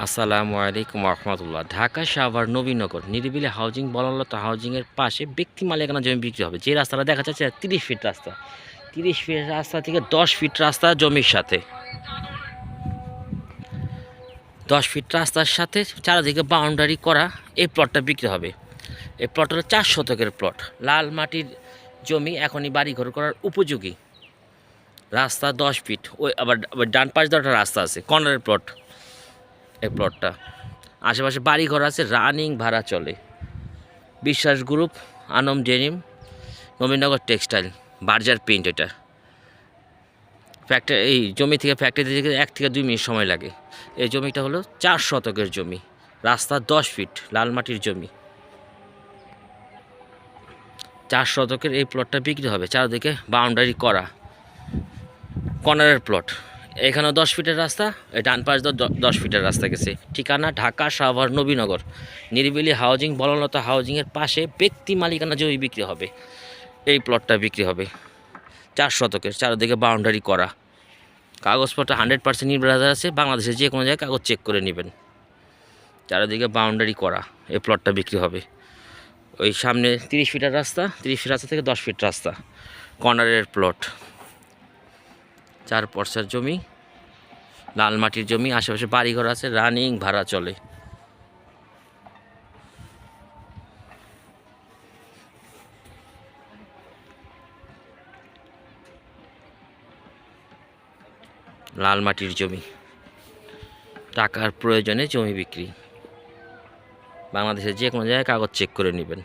আসসালামু আলাইকুম রহমতুল্লাহ। ঢাকা সাভার নবীনগর নিরিবিলি হাউজিং বনলতা হাউজিংয়ের পাশে ব্যক্তি মালিকানা জমি বিক্রি হবে। যে রাস্তাটা দেখা যাচ্ছে 30 ফিট রাস্তা, 30 ফিট রাস্তা থেকে 10 ফিট রাস্তা জমির সাথে, 10 ফিট রাস্তার সাথে চারিদিকে বাউন্ডারি করা এই প্লটটা বিক্রি হবে। এই প্লট হলো 4 শতকের প্লট, লাল মাটির জমি, এখনই বাড়িঘর করার উপযোগী। রাস্তা 10 ফিট, ওই আবার ডান পাশ দিয়ে একটা রাস্তা আছে, কর্নারের প্লট এই প্লটটা। আশেপাশে বাড়িঘর আছে, রানিং ভাড়া চলে। Biswas group, Anam denim, Nabinagar textile, Berger print. এটা ফ্যাক্টরি, এই জমি থেকে ফ্যাক্টরি থেকে 1 থেকে 2 মিনিট সময় লাগে। এই জমিটা হলো 4 শতকের জমি, রাস্তা 10 ফিট, লাল মাটির জমি। 4 শতকের এই প্লটটা বিক্রি হবে। চারদিকে বাউন্ডারি করা, কর্নারের প্লট। এখানেও 10 ফিটের রাস্তা, এই ডান পাশ দিয়ে 10 ফিটের রাস্তা গেছে। ঠিকানা ঢাকা সাভার নবীনগর নিরিবিলি হাউজিং বনলতা হাউজিংয়ের পাশে ব্যক্তি মালিকানা জমি বিক্রি হবে। এই প্লটটা বিক্রি হবে 4 শতকের, চারদিকে বাউন্ডারি করা। কাগজপত্র 100% নির্ভর আছে। বাংলাদেশের যে কোনো জায়গায় কাগজ চেক করে নেবেন। চারিদিকে বাউন্ডারি করা এই প্লটটা বিক্রি হবে। ওই সামনে 30 ফিটের রাস্তা, 30 ফিট রাস্তা থেকে 10 ফিট রাস্তা, কর্নারের প্লট। 4 পর্সার জমি, লাল মাটির জমি। আশেপাশে বাড়িঘর আছে, রানিং ভাড়া চলে। লাল মাটির জমি, টাকার প্রয়োজনে জমি বিক্রি। বাংলাদেশের যে কোনো জায়গায় কাগজ চেক করে নেবেন।